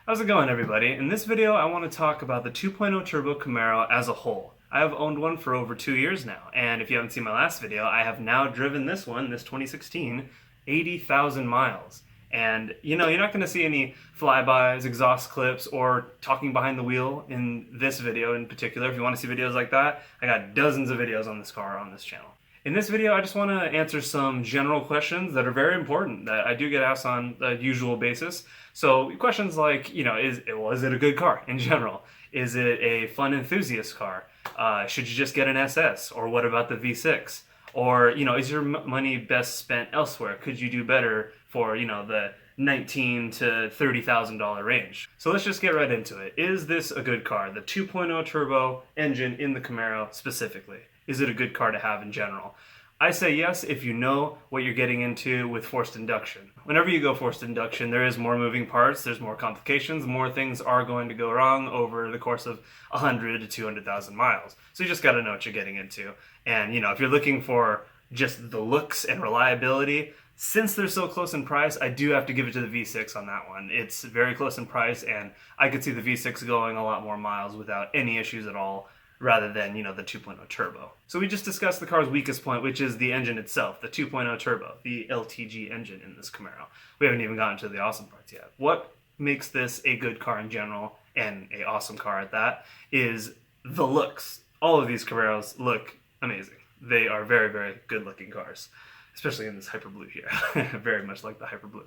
How's it going, everybody? In this video, I want to talk about the 2.0 Turbo Camaro as a whole. I have owned one for over 2 years now, and if you haven't seen my last video, I have now driven this one, this 2016, 80,000 miles. And you're not going to see any flybys, exhaust clips, or talking behind the wheel in this video in particular. If you want to see videos like that, I got dozens of videos on this car on this channel. In this video, I just want to answer some general questions that are very important that I do get asked on the usual basis. So questions like, was it a good car in general? Is it a fun enthusiast car? Should you just get an SS? Or what about the V6? Or, is your money best spent elsewhere? Could you do better for, the $19,000 to $30,000 range? So let's just get right into it. Is this a good car? The 2.0 turbo engine in the Camaro specifically. Is it a good car to have in general? I say yes if you know what you're getting into with forced induction. Whenever you go forced induction, there is more moving parts, there's more complications, more things are going to go wrong over the course of 100 to 200,000 miles. So you just got to know what you're getting into. And, if you're looking for just the looks and reliability, since they're so close in price, I do have to give it to the V6 on that one. It's very close in price, and I could see the V6 going a lot more miles without any issues at all, rather than, the 2.0 turbo. So we just discussed the car's weakest point, which is the engine itself, the 2.0 turbo, the LTG engine in this Camaro. We haven't even gotten to the awesome parts yet. What makes this a good car in general, and a awesome car at that, is the looks. All of these Camaros look amazing. They are very, very good looking cars, especially in this Hyper Blue here. Very much like the Hyper Blue.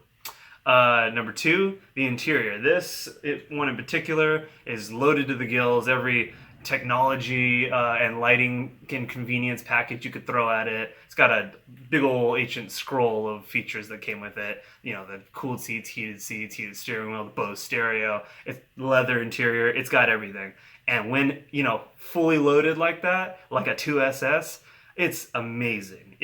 Number two, the interior. This one in particular is loaded to the gills. Every technology and lighting and convenience package you could throw at it. It's got a big old ancient scroll of features that came with it. The cooled seats, heated steering wheel, the Bose stereo, it's leather interior. It's got everything. And when, fully loaded like that, like a 2SS, it's amazing.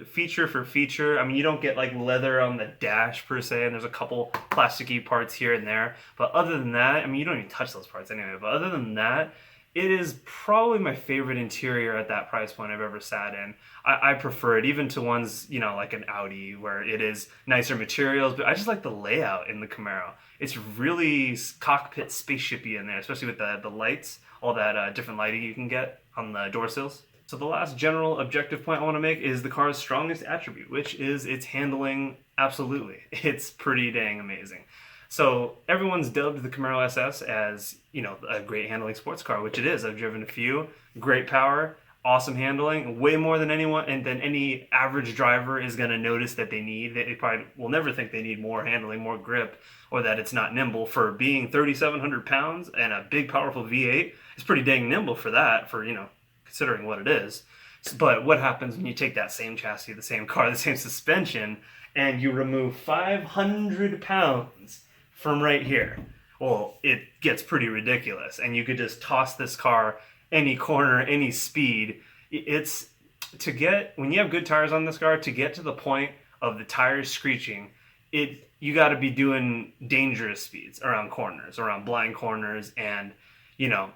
Feature for feature, you don't get like leather on the dash per se, and there's a couple plasticky parts here and there. But other than that, you don't even touch those parts anyway. But other than that, it is probably my favorite interior at that price point I've ever sat in. I prefer it even to ones, like an Audi, where it is nicer materials, but I just like the layout in the Camaro. It's really cockpit spaceshipy in there, especially with the lights, all that different lighting you can get on the door sills. So the last general objective point I want to make is the car's strongest attribute, which is its handling. Absolutely. It's pretty dang amazing. So everyone's dubbed the Camaro SS as, a great handling sports car, which it is. I've driven a few. Great power, awesome handling, way more than anyone and than any average driver is going to notice that they need. They probably will never think they need more handling, more grip, or that it's not nimble. For being 3,700 pounds and a big, powerful V8, it's pretty dang nimble for that, for, considering what it is. But what happens when you take that same chassis, the same car, the same suspension, and you remove 500 pounds from right here? Well, it gets pretty ridiculous, and you could just toss this car any corner, any speed. It's when you have good tires on this car, to get to the point of the tires screeching, you got to be doing dangerous speeds around corners, around blind corners, and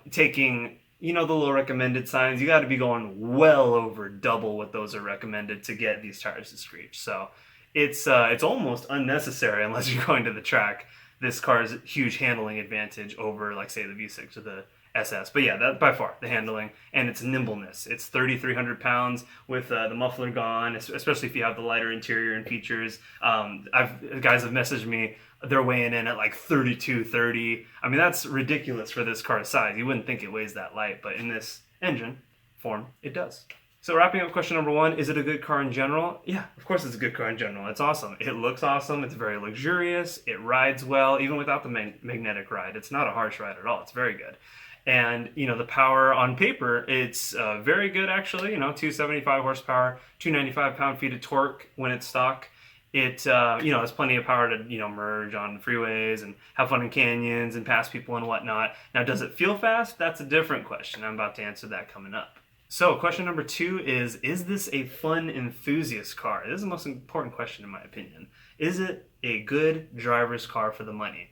taking the little recommended signs. You got to be going well over double what those are recommended to get these tires to screech. So it's almost unnecessary unless you're going to the track. This car's huge handling advantage over, like, say, the V6 or the SS. But yeah, that by far, the handling and its nimbleness. It's 3,300 pounds with the muffler gone, especially if you have the lighter interior and features. Guys have messaged me, they're weighing in at like 3230. That's ridiculous for this car's size. You wouldn't think it weighs that light, but in this engine form, it does. So wrapping up question number one, is it a good car in general? Yeah, of course it's a good car in general. It's awesome. It looks awesome. It's very luxurious. It rides well, even without the magnetic ride. It's not a harsh ride at all. It's very good. And, the power on paper, it's very good actually. 275 horsepower, 295 pound-feet of torque when it's stock. It, has plenty of power to, merge on freeways and have fun in canyons and pass people and whatnot. Now, does it feel fast? That's a different question. I'm about to answer that coming up. So question number two is this a fun enthusiast car? This is the most important question in my opinion. Is it a good driver's car for the money?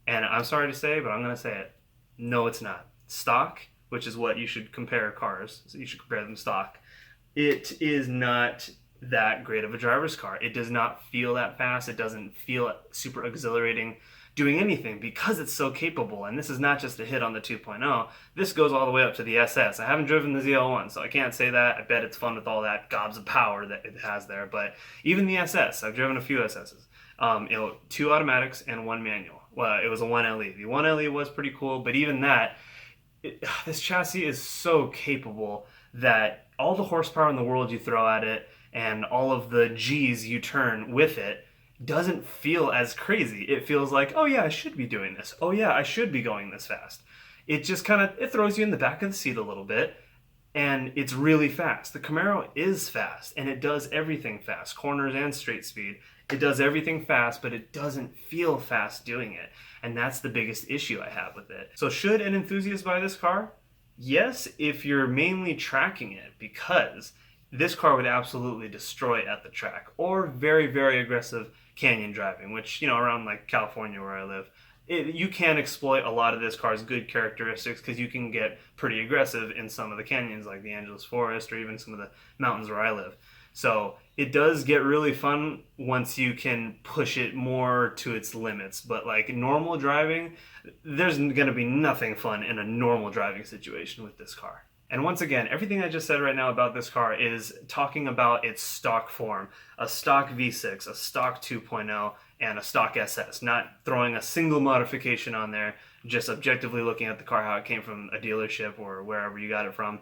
And I'm sorry to say, but I'm going to say it. No, it's not. Stock, which is what you should compare cars. So you should compare them stock. It is not that great of a driver's car. It does not feel that fast. It doesn't feel super exhilarating doing anything because it's so capable. And this is not just a hit on the 2.0. This goes all the way up to the SS. I haven't driven the ZL1, so I can't say that. I bet it's fun with all that gobs of power that it has there. But even the SS, I've driven a few SSs. 2 automatics and 1 manual. Well, it was a 1LE. The 1LE was pretty cool, but even that, this chassis is so capable that all the horsepower in the world you throw at it and all of the G's you turn with it doesn't feel as crazy. It feels like, oh yeah, I should be doing this. Oh yeah, I should be going this fast. It just kind of, it throws you in the back of the seat a little bit, and it's really fast. The Camaro is fast, and it does everything fast, corners and straight speed. It does everything fast, but it doesn't feel fast doing it. And that's the biggest issue I have with it. So should an enthusiast buy this car? Yes, if you're mainly tracking it, because this car would absolutely destroy it at the track, or very, very aggressive canyon driving, which, you know, around like California where I live, you can exploit a lot of this car's good characteristics because you can get pretty aggressive in some of the canyons like the Angeles Forest or even some of the mountains where I live. So it does get really fun once you can push it more to its limits. But like normal driving, there's going to be nothing fun in a normal driving situation with this car. And once again, everything I just said right now about this car is talking about its stock form. A stock V6, a stock 2.0, and a stock SS. Not throwing a single modification on there, just objectively looking at the car, how it came from a dealership or wherever you got it from.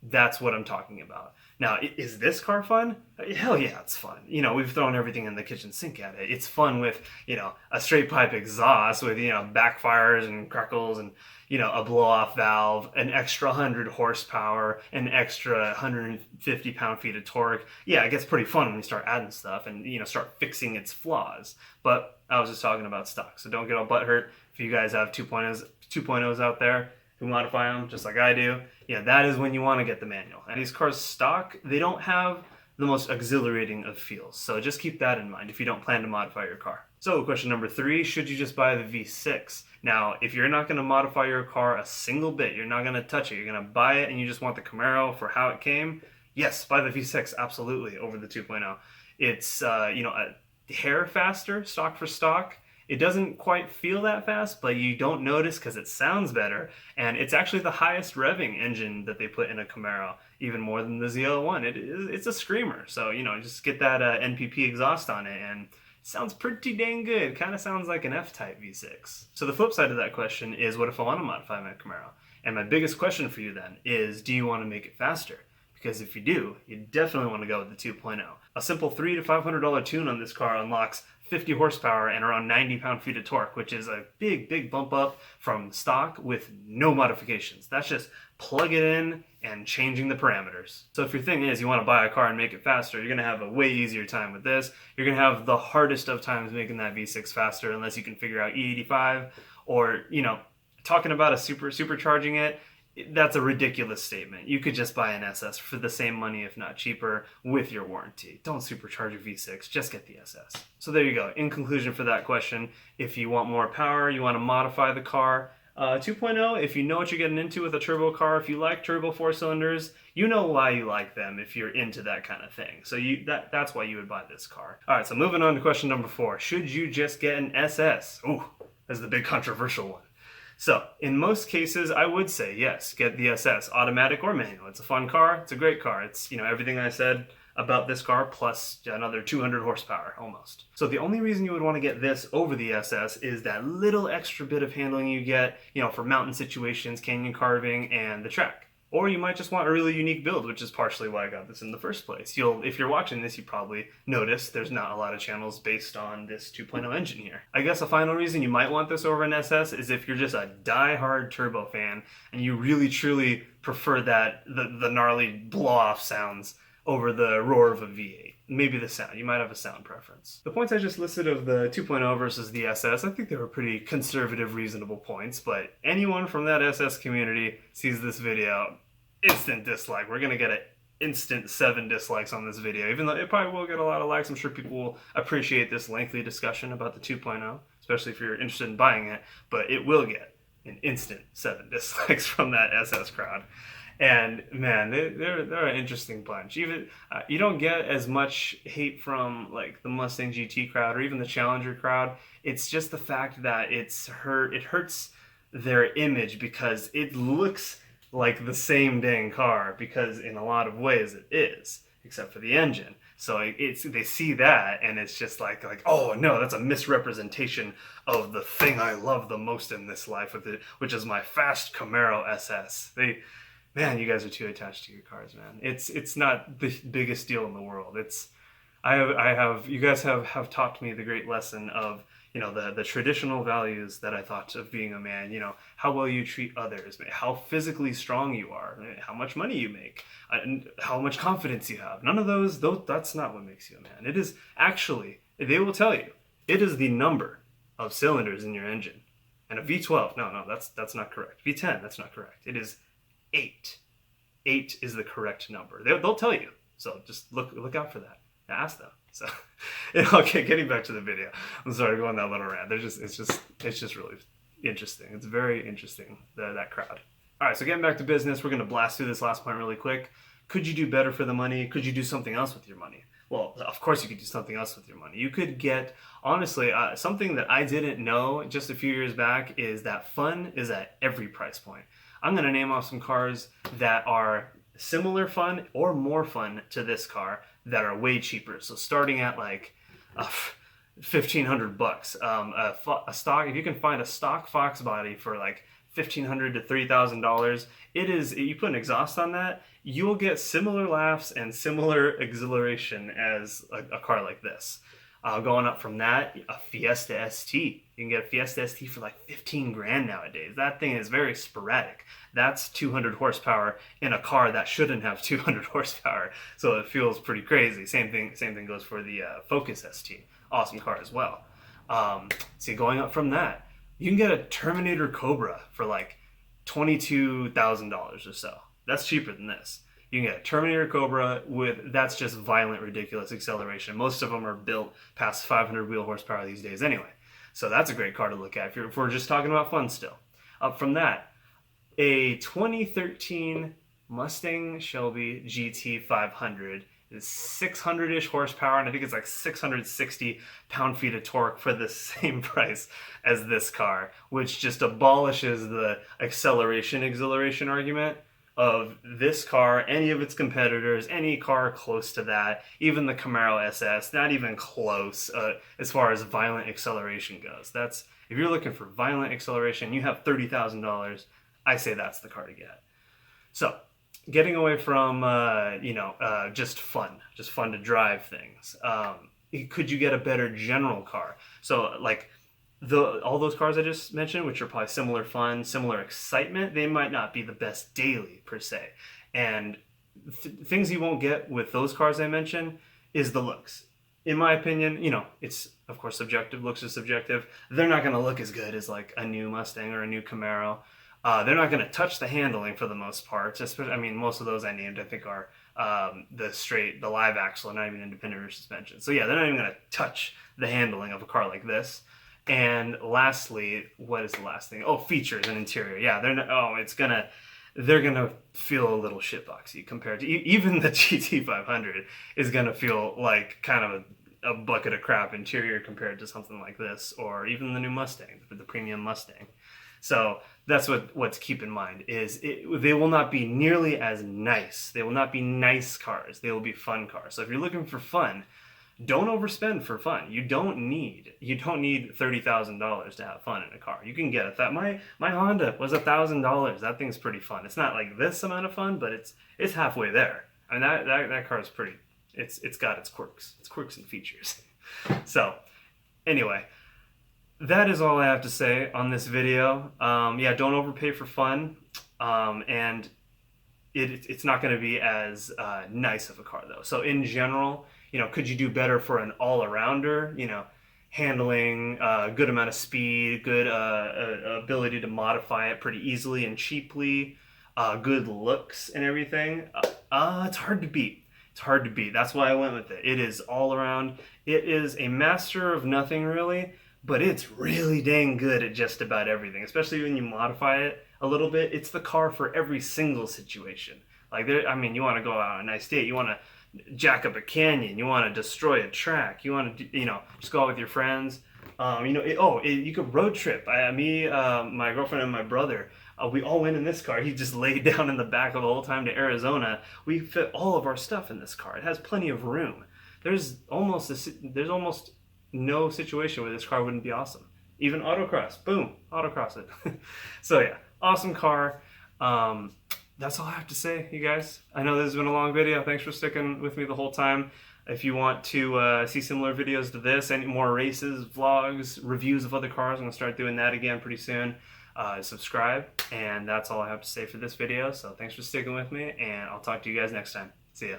That's what I'm talking about. Now, is this car fun? Hell yeah, it's fun. You know, we've thrown everything in the kitchen sink at it. It's fun with, you know, a straight pipe exhaust with, you know, backfires and crackles and, you know, a blow-off valve, an extra 100 horsepower, an extra 150 pound-feet of torque. Yeah, it ggets pretty fun when you start adding stuff and, you know, start fixing its flaws. But I was just talking about stock, so don't get all butthurt if you guys have 2.0s out there who modify them just like I do. Yeah, that is when you want to get the manual. And these cars stock, they don't have the most exhilarating of feels. So just keep that in mind if you don't plan to modify your car. So question number 3, should you just buy the V6? Now, if you're not going to modify your car a single bit, you're not going to touch it, you're going to buy it and you just want the Camaro for how it came, yes, buy the V6, absolutely, over the 2.0. It's, you know, a hair faster, stock for stock. It doesn't quite feel that fast, but you don't notice because it sounds better. And it's actually the highest revving engine that they put in a Camaro, even more than the ZL1. It's a screamer. So, you know, just get that NPP exhaust on it and it sounds pretty dang good. Kind of sounds like an F-Type V6. So the flip side of that question is, what if I want to modify my Camaro? And my biggest question for you then is, do you want to make it faster? Because if you do, you definitely want to go with the 2.0. A simple $300 to $500 tune on this car unlocks 50 horsepower and around 90 pound-feet of torque, which is a big, big bump up from stock with no modifications. That's just plug it in and changing the parameters. So if your thing is you want to buy a car and make it faster, you're going to have a way easier time with this. You're going to have the hardest of times making that V6 faster unless you can figure out E85 or, you know, talking about supercharging it. That's a ridiculous statement. You could just buy an SS for the same money, if not cheaper, with your warranty. Don't supercharge a V6, just get the SS. So there you go. In conclusion for that question, if you want more power, you want to modify the car, 2.0, if you know what you're getting into with a turbo car, if you like turbo 4 cylinders, you know why you like them if you're into that kind of thing. So that's why you would buy this car. All right, so moving on to question number 4. Should you just get an SS? Ooh, that's the big controversial one. So, in most cases, I would say, yes, get the SS, automatic or manual. It's a fun car. It's a great car. It's, you know, everything I said about this car plus another 200 horsepower, almost. So the only reason you would want to get this over the SS is that little extra bit of handling you get, you know, for mountain situations, canyon carving, and the track. Or you might just want a really unique build, which is partially why I got this in the first place. If you're watching this, you probably noticed there's not a lot of channels based on this 2.0 engine here. I guess a final reason you might want this over an SS is if you're just a die-hard turbo fan and you really truly prefer that the gnarly blow-off sounds over the roar of a V8. Maybe the sound. You might have a sound preference. The points I just listed of the 2.0 versus the SS, I think they were pretty conservative, reasonable points, but anyone from that SS community sees this video, instant dislike. We're going to get an instant 7 dislikes on this video, even though it probably will get a lot of likes. I'm sure people will appreciate this lengthy discussion about the 2.0, especially if you're interested in buying it, but it will get an instant 7 dislikes from that SS crowd. And man, they're an interesting bunch. Even you don't get as much hate from like the Mustang GT crowd or even the Challenger crowd. It's just the fact that it hurts their image because it looks like the same dang car, because in a lot of ways it is, except for the engine. So it's they see that and it's just like oh no, that's a misrepresentation of the thing I love the most in this life with it, which is my fast Camaro SS. Man, you guys are too attached to your cars, man. It's not the biggest deal in the world. I have you guys have taught me the great lesson of, you know, the traditional values that I thought of being a man. You know, how well you treat others, how physically strong you are, how much money you make, and how much confidence you have. None of those that's not what makes you a man. It is actually, they will tell you, it is the number of cylinders in your engine. And a V12, no, that's not correct. V10, that's not correct. It is 8. 8 is the correct number. They'll tell you. So just look out for that. Ask them. So, okay, getting back to the video. I'm sorry to go on that little rant. It's just really interesting. It's very interesting, that crowd. All right, so getting back to business, we're gonna blast through this last point really quick. Could you do better for the money? Could you do something else with your money? Well, of course you could do something else with your money. You could get, honestly, something that I didn't know just a few years back is that fun is at every price point. I'm going to name off some cars that are similar fun or more fun to this car that are way cheaper. So starting at like $1,500, a stock, if you can find a stock Fox body for like $1,500 to $3,000, it is, you put an exhaust on that, you'll get similar laughs and similar exhilaration as a car like this. Going up from that, a Fiesta ST. You can get a Fiesta ST for like 15 grand nowadays. That thing is very sporadic. That's 200 horsepower in a car that shouldn't have 200 horsepower. So it feels pretty crazy. Same thing goes for the Focus ST. Awesome car as well. See, going up from that, you can get a Terminator Cobra for like $22,000 or so. That's cheaper than this. You can get a Terminator Cobra that's just violent, ridiculous acceleration. Most of them are built past 500 wheel horsepower these days anyway. So that's a great car to look at if we're just talking about fun still. Up from that, a 2013 Mustang Shelby GT 500 is 600-ish horsepower, and I think it's like 660 pound-feet of torque for the same price as this car, which just abolishes the acceleration-exhilaration argument of this car, any of its competitors, any car close to that, even the Camaro SS, not even close as far as violent acceleration goes. That's, if you're looking for violent acceleration, you have $30,000, I say that's the car to get. So, getting away from, just fun to drive things. Could you get a better general car? So, like, all those cars I just mentioned, which are probably similar fun, similar excitement, they might not be the best daily per se. And things you won't get with those cars I mentioned is the looks. In my opinion, it's of course subjective. Looks is subjective. They're not going to look as good as like a new Mustang or a new Camaro. They're not going to touch the handling for the most part. Most of those I named I think are the live axle, not even independent rear suspension. So yeah, they're not even going to touch the handling of a car like this. And lastly, what is the last thing? Oh, features and interior. Yeah, they're gonna feel a little shitboxy compared to even the GT500 is gonna feel like kind of a bucket of crap interior compared to something like this, or even the new Mustang, the premium Mustang. So that's what's keep in mind is they will not be nearly as nice. They will not be nice cars. They will be fun cars. So if you're looking for fun, don't overspend for fun. You don't need $30,000 to have fun in a car. You can get it. My Honda was $1,000. That thing's pretty fun. It's not like this amount of fun, but it's halfway there. I mean that car is pretty. It's got its quirks and features. So anyway, that is all I have to say on this video. Don't overpay for fun, and it's not going to be as nice of a car though. So in general, could you do better for an all-arounder? Handling, good amount of speed, good ability to modify it pretty easily and cheaply, good looks and everything. It's hard to beat. It's hard to beat. That's why I went with it. It is all around. It is a master of nothing really, but it's really dang good at just about everything, especially when you modify it a little bit. It's the car for every single situation. Like, I mean, you want to go out on a nice date, you want to jack up a canyon, you want to destroy a track, you want to, just go out with your friends. You could road trip. My girlfriend and my brother, we all went in this car. He just laid down in the back the whole time to Arizona. We fit all of our stuff in this car. It has plenty of room. There's almost no situation where this car wouldn't be awesome. Even autocross, boom, autocross it. So yeah, awesome car. That's all I have to say, you guys. I know this has been a long video. Thanks for sticking with me the whole time. If you want to see similar videos to this, any more races, vlogs, reviews of other cars, I'm going to start doing that again pretty soon. Subscribe, and that's all I have to say for this video. So thanks for sticking with me, and I'll talk to you guys next time. See ya.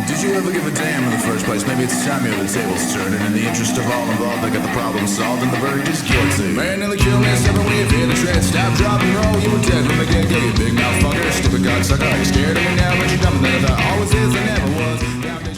Did you ever give a damn in the first place? Maybe it's time you have the tables turned, and in the interest of all involved, I got the problem solved, and the verdict is guilty. Man, nearly killed me, stepping way in the tread. Stop, drop, and roll, you were dead from the get-go, you big mouth fucker. Stupid cocksucker, are you scared of me now? But you're dumb, that I thought always is and never was.